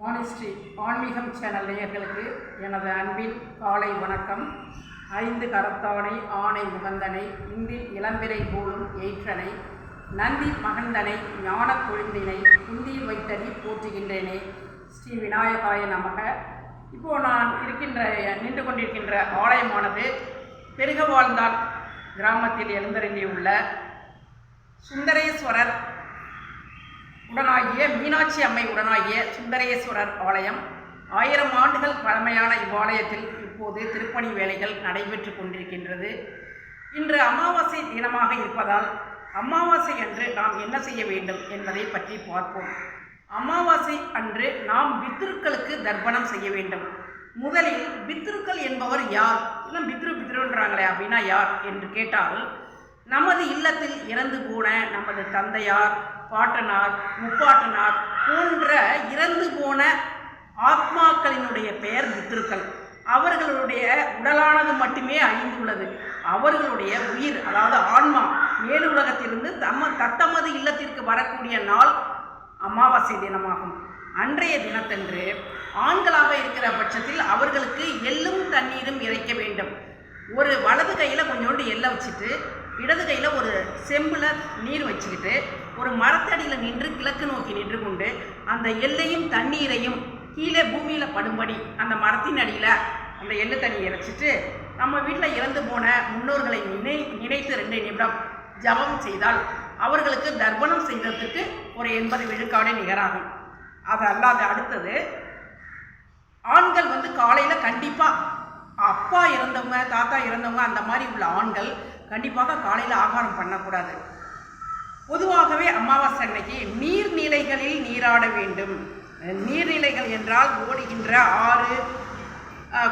ஆனிஸ்ட்ரி ஆன்மீகம் சேனல் நேயர்களுக்கு எனது அன்பின் காலை வணக்கம். 5 கரத்தானை ஆணை முகந்தனை இந்தில் இளம்பிறை போலும் எயிற்றனை நந்தி மகந்தனை ஞான கொழுந்தினை குந்தியில் வைத்தடி போற்றுகின்றேனே. ஸ்ரீ விநாயகாய நமக. இப்போது நான் நின்று கொண்டிருக்கின்ற ஆலயமானது பெருகவாழ்ந்தால் கிராமத்தில் எழுந்தருளியுள்ள சுந்தரேஸ்வரர் உடனாகிய மீனாட்சி அம்மை உடனாகிய சுந்தரேஸ்வரர் ஆலயம். 1000 ஆண்டுகள் பழமையான இவ்வாலயத்தில் இப்போது திருப்பணி வேலைகள் நடைபெற்று கொண்டிருக்கின்றது. இன்று அமாவாசை தினமாக இருப்பதால் அமாவாசை அன்று நாம் என்ன செய்ய வேண்டும் என்பதை பற்றி பார்ப்போம். அமாவாசை அன்று நாம் பித்ருக்களுக்கு தர்ப்பணம் செய்ய வேண்டும். முதலில் பித்ருக்கள் என்பவர் யார்? இல்லை பித்ருன்றாங்களே அப்படின்னா யார் என்று கேட்டால், நமது இல்லத்தில் இறந்து போன நமது தந்தையார், பாட்டனார், முப்பாட்டனார் போன்ற இறந்து போன ஆத்மாக்களினுடைய பெயர் பித்ருக்கள். அவர்களுடைய உடலானது மட்டுமே அழிந்துள்ளது. அவர்களுடைய உயிர், அதாவது ஆன்மா, மேலுலகத்திலிருந்து தத்தமது இல்லத்திற்கு வரக்கூடிய நாள் அமாவாசை தினமாகும். அன்றைய தினத்தன்று ஆண்களாக இருக்கிற பட்சத்தில் அவர்களுக்கு எள்ளும் தண்ணீரும் இறைக்க வேண்டும். ஒரு வலது கையில் கொஞ்சோண்டு எள்ளை வச்சுட்டு இடது கையில் ஒரு செம்பில் நீர் வச்சுக்கிட்டு ஒரு மரத்தடியில் நின்று கிழக்கு நோக்கி நின்று கொண்டு அந்த எள்ளையும் தண்ணீரையும் கீழே பூமியில் படும்படி அந்த மரத்தின் அடியில் அந்த எள்ளு தண்ணி இறைச்சிட்டு நம்ம வீட்டில் இறந்து போன முன்னோர்களை நினைத்து 2 நிமிடம் ஜபம் செய்தால் அவர்களுக்கு தர்ப்பணம் செய்ததுக்கு ஒரு 80 விழுக்காடு நிகராகும். அது அல்லாத அடுத்தது, ஆண்கள் காலையில் கண்டிப்பாக அப்பா இறந்தவங்க, தாத்தா இறந்தவங்க, அந்த மாதிரி உள்ள ஆண்கள் கண்டிப்பாக காலையில் ஆகாரம் பண்ணக்கூடாது. பொதுவாகவே அமாவாசை அன்னைக்கு நீர்நிலைகளில் நீராட வேண்டும். நீர்நிலைகள் என்றால் ஓடுகின்ற ஆறு,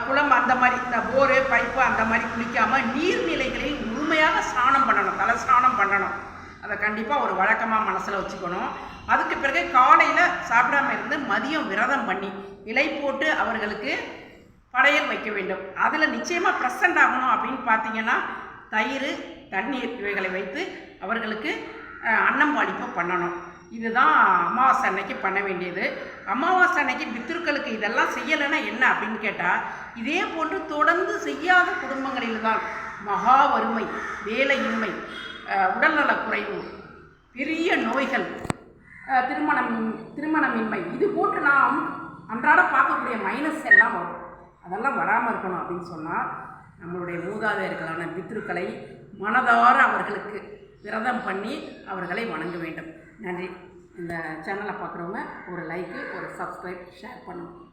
குளம், அந்த மாதிரி இந்த போரு, பைப்பு அந்த மாதிரி குளிக்காமல் நீர்நிலைகளில் முழுமையாக ஸ்நானம் பண்ணணும், தலை ஸ்நானம் பண்ணணும். அதை கண்டிப்பாக ஒரு வழக்கமாக மனசில் வச்சுக்கணும். அதுக்கு பிறகு காலையில் சாப்பிடாமல் இருந்து மதியம் விரதம் பண்ணி இலை போட்டு அவர்களுக்கு படையல் வைக்க வேண்டும். அதில் நிச்சயமாக ப்ரெசண்ட் ஆகணும் அப்படின்னு பார்த்தீங்கன்னா தயிர், தண்ணீர் இவைகளை வைத்து அவர்களுக்கு அன்னம் பாலிப்பு பண்ணணும். இதுதான் அமாவாசை அன்னைக்கு பண்ண வேண்டியது. அமாவாசை அன்னைக்கு பித்ருக்களுக்கு இதெல்லாம் செய்யலைன்னா என்ன அப்படின்னு கேட்டால், இதே போன்று தொடர்ந்து செய்யாத குடும்பங்களில் தான் மகா வறுமை, வேலையின்மை, உடல்நலக் குறைவு, பெரிய நோய்கள், திருமணமின்மை, இது போன்று நாம் அன்றாட பார்க்கக்கூடிய மைனஸ் எல்லாம் வரும். அதெல்லாம் வராமல் இருக்கணும் அப்படின்னு சொன்னால் நம்மளுடைய மூதாதையர்களான பித்ருக்களை மனதார அவர்களுக்கு விரதம் பண்ணி அவர்களை வணங்க வேண்டும். நன்றி. இந்த சேனலை பார்க்குறவங்க ஒரு லைக்கு, ஒரு சப்ஸ்கிரைப், ஷேர் பண்ணுங்கள்.